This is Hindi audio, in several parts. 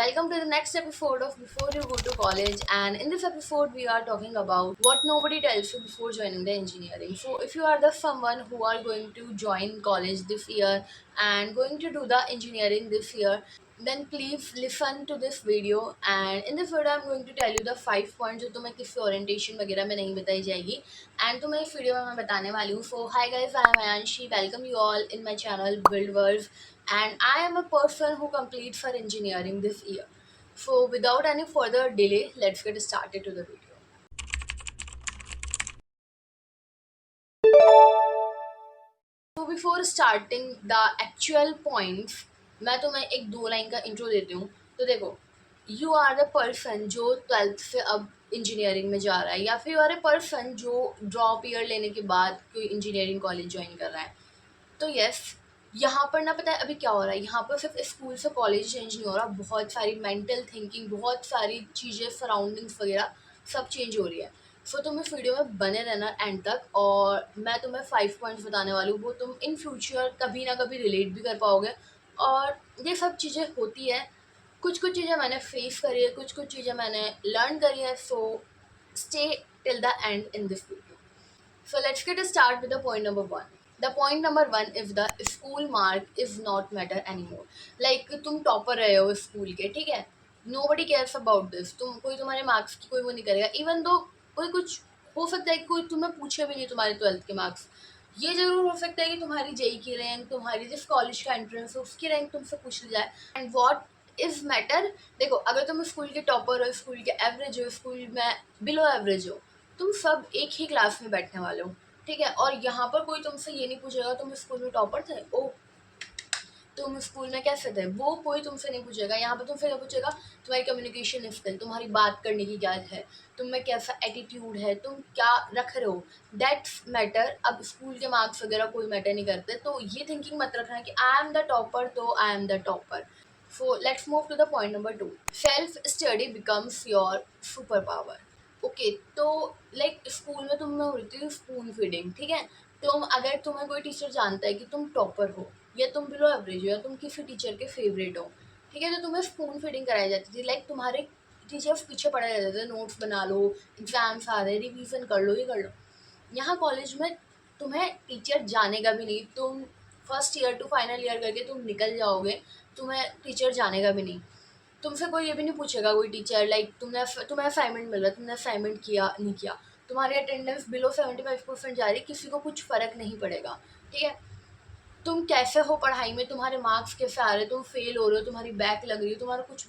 Welcome to the next episode of Before You Go to College. And in this episode, we are talking about what nobody tells you before joining the engineering. So, if you are the someone who are going to join college this year and going to do the engineering this year, then please listen to this video. And in this video, I'm going to tell you the 5 points जो तुम्हें किसी ओरिएंटेशन वगैरह में नहीं बताई जाएगी एंड तुम्हें इस वीडियो में मैं बताने वाली हूँ. So hi guys, I am Aayanshi. Welcome you all in my channel build world, and I am a person who completes for engineering this year. So without any further delay, let's get started to the video. So before starting the actual points, मैं तुम्हें एक 2 लाइन का इंट्रो देती हूँ. तो देखो, यू आर द पर्सन जो 12th से अब इंजीनियरिंग में जा रहा है, या फिर यू आर ए पर्सन जो ड्रॉप ईयर लेने के बाद कोई इंजीनियरिंग कॉलेज ज्वाइन कर रहा है. तो यस, यहाँ पर ना पता है अभी क्या हो रहा है. यहाँ पर सिर्फ स्कूल से कॉलेज चेंज नहीं हो रहा, बहुत सारी मेंटल थिंकिंग, बहुत सारी चीज़ें, सराउंडिंग्स वगैरह सब चेंज हो रही है. सो तुम इस वीडियो में बने रहना एंड तक, और मैं तुम्हें 5 पॉइंट्स बताने वाली हूँ, वो तुम इन फ्यूचर कभी ना कभी रिलेट भी कर पाओगे. और ये सब चीज़ें होती है, कुछ कुछ चीज़ें मैंने फेस करी है, कुछ कुछ चीज़ें मैंने लर्न करी है. So stay till the and in this video. So let's get start with the point number one. The point number one is the school mark is not matter anymore. Like तुम टॉपर रहे हो स्कूल के, ठीक है, nobody cares about this. तुम कोई तुम्हारे मार्क्स की कोई वो नहीं करेगा. इवन दो कोई कुछ हो सकता है कि कोई तुम्हें पूछे भी नहीं तुम्हारे 12th के मार्क्स. ये जरूर हो सकता है कि तुम्हारी जेई की रैंक, तुम्हारी जिस कॉलेज का एंट्रेंस हो उसकी रैंक तुमसे पूछ ली जाए. एंड वॉट इज मैटर, देखो, अगर तुम स्कूल के टॉपर हो, स्कूल के एवरेज हो, स्कूल में बिलो एवरेज हो, तुम सब एक ही क्लास में बैठने वाले हो, ठीक है. और यहाँ पर कोई तुमसे ये नहीं पूछेगा तुम स्कूल में टॉपर थे, ओ तुम स्कूल में कैसे थे, वो कोई तुमसे नहीं पूछेगा. यहाँ पर तुमसे क्या पूछेगा, तुम्हारी कम्युनिकेशन स्किल, तुम्हारी बात करने की क्या है, तुम में कैसा एटीट्यूड है, तुम क्या रख रहे हो, दैट्स मैटर. अब स्कूल के मार्क्स वगैरह कोई मैटर नहीं करते. तो ये थिंकिंग मत रखना कि आई एम द टॉपर तो I am the topper. So let's move to the point number 2. Self study becomes your super power. Okay, तो लाइक स्कूल में तुम में होती है स्पून फीडिंग, ठीक है. तुम अगर तुम्हें कोई टीचर जानता है कि तुम टॉपर हो, या तुम बिलो एवरेज हो, या तुम किसी टीचर के फेवरेट हो, ठीक है, तो तुम्हें स्पून फीडिंग कराई जाती थी. लाइक तुम्हारे टीचर्स पीछे पड़े रहते थे, नोट्स बना लो, एग्जाम्स आ रहे, रिवीजन कर लो, ये कर लो. यहाँ कॉलेज में तुम्हें टीचर जानेगा भी नहीं. तुम first year to final year करके तुम निकल जाओगे, तुम्हें टीचर जानेगा भी नहीं. तुमसे कोई ये भी नहीं पूछेगा कोई टीचर लाइक तुम्हें असाइनमेंट मिल रहा है, तुमने असाइनमेंट किया नहीं किया, तुम्हारी अटेंडेंस बिलो 75% जा रही है, किसी को कुछ फ़र्क नहीं पड़ेगा, ठीक है. तुम कैसे हो पढ़ाई में, तुम्हारे मार्क्स कैसे आ रहे, तुम फेल हो रहे हो, तुम्हारी बैक लग रही है, तुम्हारा कुछ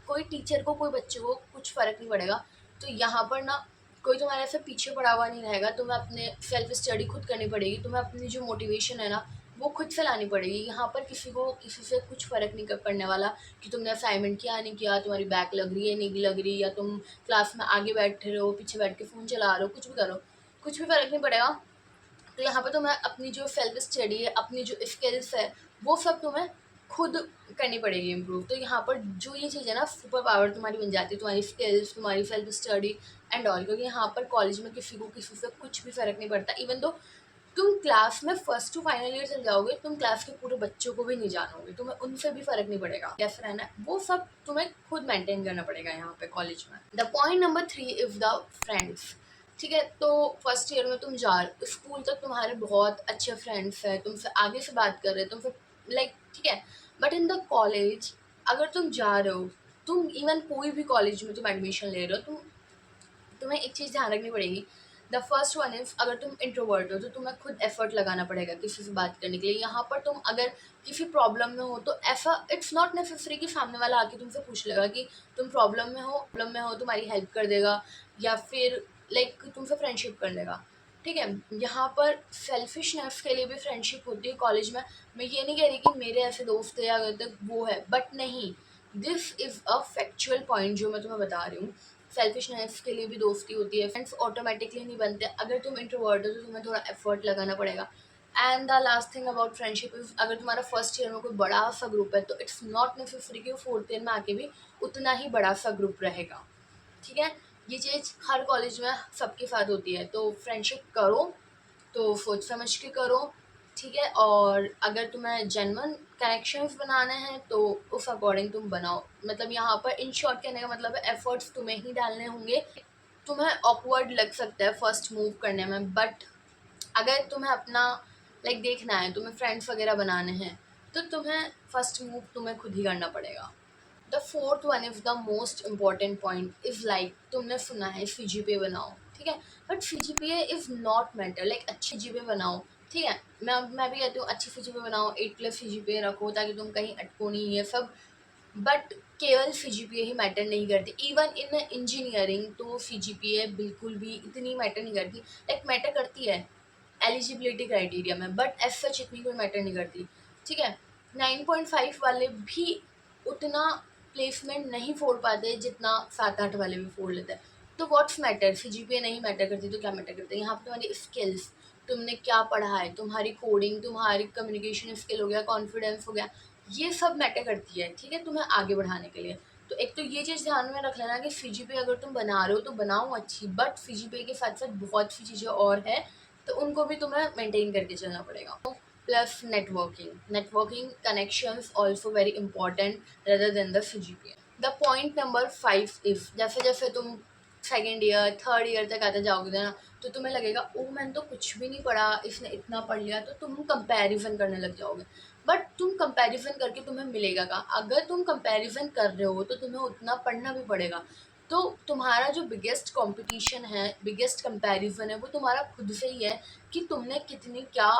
कोई टीचर को, कोई बच्चे को कुछ फ़र्क नहीं पड़ेगा. तो यहाँ पर ना कोई तुम्हारे ऐसे पीछे पड़ा हुआ नहीं रहेगा. तुम्हें अपने सेल्फ स्टडी खुद करनी पड़ेगी. तुम्हें अपनी जो मोटिवेशन है ना वो खुद से लानी पड़ेगी. यहाँ पर किसी को किसी से कुछ फ़र्क नहीं पड़ने वाला कि तुमने असाइनमेंट किया नहीं किया, तुम्हारी बैक लग रही है नहीं लग रही, या तुम क्लास में आगे बैठे रहो, पीछे बैठ के फ़ोन चला रहे हो, कुछ भी करो, कुछ भी फ़र्क नहीं पड़ेगा. तो यहाँ पे तुम्हें अपनी जो सेल्फ स्टडी है, अपनी जो स्किल्स है, वो सब तुम्हें खुद करनी पड़ेगी इम्प्रूव. तो यहाँ पर जो ये चीज़ है ना, सुपर पावर तुम्हारी बन जाती है, तुम्हारी स्किल्स, तुम्हारी सेल्फ स्टडी एंड ऑल. क्योंकि यहाँ पर कॉलेज में किसी को किसी से कुछ भी फ़र्क नहीं पड़ता. इवन दो तुम क्लास में फर्स्ट टू फाइनल ईयर चल जाओगे, तुम क्लास के पूरे बच्चों को भी नहीं जानोगे, तुम्हें उनसे भी फ़र्क नहीं पड़ेगा. कैसे रहना है वो सब तुम्हें खुद मेंटेन करना पड़ेगा यहाँ पे कॉलेज में. The point number 3 is the friends. ठीक है, तो फर्स्ट ईयर में तुम जा रहे, स्कूल तक तुम्हारे बहुत अच्छे फ्रेंड्स हैं, तुमसे आगे से बात कर रहे हैं, तुमसे लाइक, ठीक है. बट इन द कॉलेज अगर तुम जा रहे हो, तुम इवन कोई भी कॉलेज में तुम एडमिशन ले रहे हो, तुम्हें एक चीज़ ध्यान रखनी पड़ेगी. द फर्स्ट वन इज़, अगर तुम इंट्रोवर्ट हो तो तुम्हें खुद एफर्ट लगाना पड़ेगा किसी से बात करने के लिए. यहाँ पर तुम अगर किसी प्रॉब्लम में हो तो ऐसा इट्स नॉट नेसेसरी कि सामने वाला आके तुमसे पूछ लेगा कि तुम प्रॉब्लम में हो, तुम्हारी हेल्प कर देगा, या फिर लाइक तुमसे फ्रेंडशिप कर लेगा, ठीक है. यहाँ पर सेल्फिशनेस के लिए भी फ्रेंडशिप होती है कॉलेज में. मैं ये नहीं कह रही कि मेरे ऐसे दोस्त है या अगर वो है, बट नहीं, this is a factual point जो मैं तुम्हें बता रही हूँ. सेल्फिशनेस के लिए भी दोस्ती होती है, फ्रेंड्स ऑटोमेटिकली नहीं बनते. अगर तुम इंट्रोवर्ट हो तो तुम्हें थोड़ा एफर्ट लगाना पड़ेगा. And the last thing about friendship is, अगर तुम्हारा फर्स्ट ईयर में कोई बड़ा सा ग्रुप है तो इट्स नॉट नेसेसरी कि फोर्थ ईयर में आके भी उतना ही बड़ा सा ग्रुप रहेगा, ठीक है. ये चीज़ हर कॉलेज में सबके साथ होती है. तो फ्रेंडशिप करो तो सोच समझ के करो, ठीक है। और अगर तुम्हें जेन्युइन कनेक्शंस बनाने हैं तो उस अकॉर्डिंग तुम बनाओ। मतलब यहाँ पर इन शॉर्ट कहने का मतलब है एफर्ट्स तुम्हें ही डालने होंगे। तुम्हें ऑकवर्ड लग सकता है फर्स्ट मूव करने में, बट अगर तुम्हें अपना देखना है, तुम्हें फ्रेंड्स वगैरह बनाने हैं, तो तुम्हें फर्स्ट मूव तुम्हें खुद ही करना पड़ेगा। The fourth one is the most important point is तुमने सुना है CGPA बनाओ, ठीक है। But CGPA is not matter, अच्छी CGPA बनाओ, ठीक है। मैं भी कहती हूँ अच्छी CGPA बनाओ, 8+ CGPA रखो ताकि तुम कहीं अटको नहीं, ये सब। बट केवल CGPA ही मैटर नहीं करती। इवन इन इंजीनियरिंग तो CGPA बिल्कुल भी इतनी मैटर नहीं करती। मैटर करती है एलिजिबिलिटी क्राइटेरिया में, बट एज सच इतनी कोई मैटर नहीं करती, ठीक है। 9.5 वाले भी उतना प्लेसमेंट नहीं फोड़ पाते जितना 7-8 वाले भी फोड़ लेते हैं। तो व्हाट्स मैटर, CGPA नहीं मैटर करती तो क्या मैटर करता है? यहाँ पर तुम्हारी स्किल्स, तुमने क्या पढ़ा है, तुम्हारी कोडिंग, तुम्हारी कम्युनिकेशन स्किल हो गया, कॉन्फिडेंस हो गया, ये सब मैटर करती है, ठीक है, तुम्हें आगे बढ़ाने के लिए। तो एक तो ये चीज़ ध्यान में रख लेना कि CGPA अगर तुम बना रहे हो तो बनाओ अच्छी, बट CGPA के साथ साथ बहुत सी चीज़ें और है, तो उनको भी तुम्हें मेंटेन करके चलना पड़ेगा। Plus networking connections also very important rather than the CGPA। The point number 5 is जैसे जैसे तुम सेकेंड ईयर थर्ड ईयर तक आते जाओगे ना, तो तुम्हें लगेगा ओ मैंने तो कुछ भी नहीं पढ़ा, इसने इतना पढ़ लिया, तो तुम कंपैरिजन करने लग जाओगे। बट तुम कंपैरिजन करके तुम्हें मिलेगा का? अगर तुम कंपैरिजन कर रहे हो तो तुम्हें उतना पढ़ना भी पड़ेगा। तो तुम्हारा जो बिगेस्ट कंपटीशन है, बिगेस्ट कंपैरिजन है, वो तुम्हारा खुद से ही है कि तुमने कितनी क्या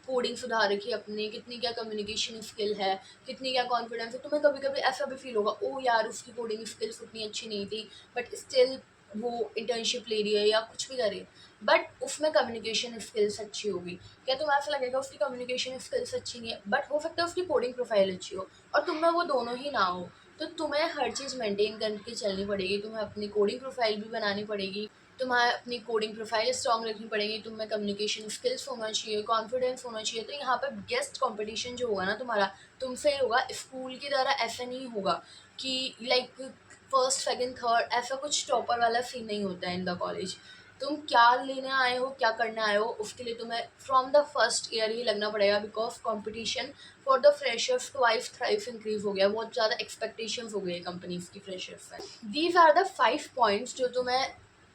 कोडिंग सुधार रखी है अपनी, कितनी क्या कम्युनिकेशन स्किल है, कितनी क्या कॉन्फिडेंस है। तुम्हें कभी कभी ऐसा भी फील होगा ओ यार उसकी कोडिंग स्किल्स उतनी अच्छी नहीं थी, बट स्टिल वो इंटर्नशिप ले रही है या कुछ भी कर रही है, बट उसमें कम्युनिकेशन स्किल्स अच्छी होगी। क्या तुम्हें ऐसा लगेगा उसकी कम्युनिकेशन स्किल्स अच्छी नहीं है, बट हो सकता है उसकी कोडिंग प्रोफाइल अच्छी हो, और तुम्हें वो दोनों ही ना हो। तो तुम्हें हर चीज़ मेंटेन करके चलनी पड़ेगी। तुम्हें अपनी कोडिंग प्रोफाइल भी बनानी पड़ेगी, तुम्हें अपनी कोडिंग प्रोफाइल स्ट्रॉन्ग रखनी पड़ेगी, तुम्हें कम्युनिकेशन स्किल्स होना चाहिए, कॉन्फिडेंस होना चाहिए। तो यहाँ पर गेस्ट कंपटीशन जो होगा ना तुम्हारा, तुमसे ही होगा। स्कूल की तरह ऐसा नहीं होगा कि फर्स्ट सेकंड थर्ड ऐसा कुछ टॉपर वाला सीन नहीं होता है इन द कॉलेज। तुम क्या लेने आए हो, क्या करने आए हो, उसके लिए तुम्हें फ्रॉम द फर्स्ट ईयर ही लगना पड़ेगा, because competition for the freshers twice thrice increase हो गया, बहुत ज़्यादा एक्सपेक्टेशंस हो गई कंपनीज की फ्रेशर्स में। दीज आर द 5 पॉइंट्स जो तुम्हें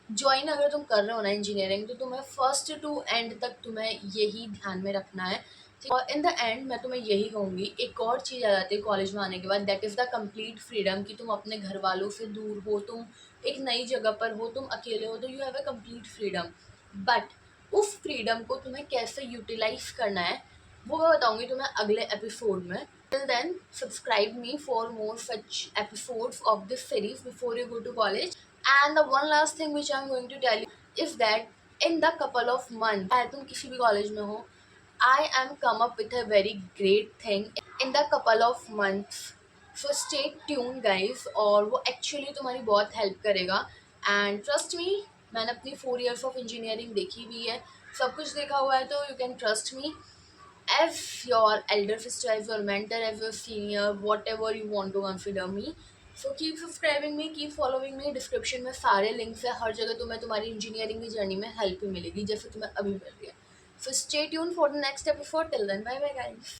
ज्वाइन अगर तुम कर रहे हो ना इंजीनियरिंग, तो तुम्हें फर्स्ट टू एंड तक तुम्हें यही ध्यान में रखना है। और इन द एंड मैं तुम्हें यही कहूँगी, एक और चीज़ आ जाती है कॉलेज में आने के बाद, that is the complete freedom. कि तुम अपने घर वालों से दूर हो, तुम एक नई जगह पर हो, तुम अकेले हो, तो you have a complete freedom. But उस फ्रीडम को तुम्हें कैसे यूटिलाइज करना है वो मैं बताऊँगी तुम्हें अगले एपिसोड में। Till then, subscribe me for more such episodes of this series before you go to college. And the one last thing which I'm going to tell you is that in the couple of months, चाहे तुम किसी भी कॉलेज में हो, I am come up with a very great thing in the couple of months. So stay tuned guys, और वो actually तुम्हारी बहुत हेल्प करेगा। And trust me, मैंने अपनी 4 years of engineering देखी हुई है, सब कुछ देखा हुआ है, तो you can trust me as your elder sister, as your mentor, as your senior, whatever you want to consider me. So keep subscribing me, keep following me. Description में सारे लिंक्स है, हर जगह तुम्हें तुम्हारी इंजीनियरिंग की जर्नी में हेल्प ही मिलेगी जैसे तुम्हें अभी मिल रही है। So stay tuned for the next episode. Till then, bye bye guys.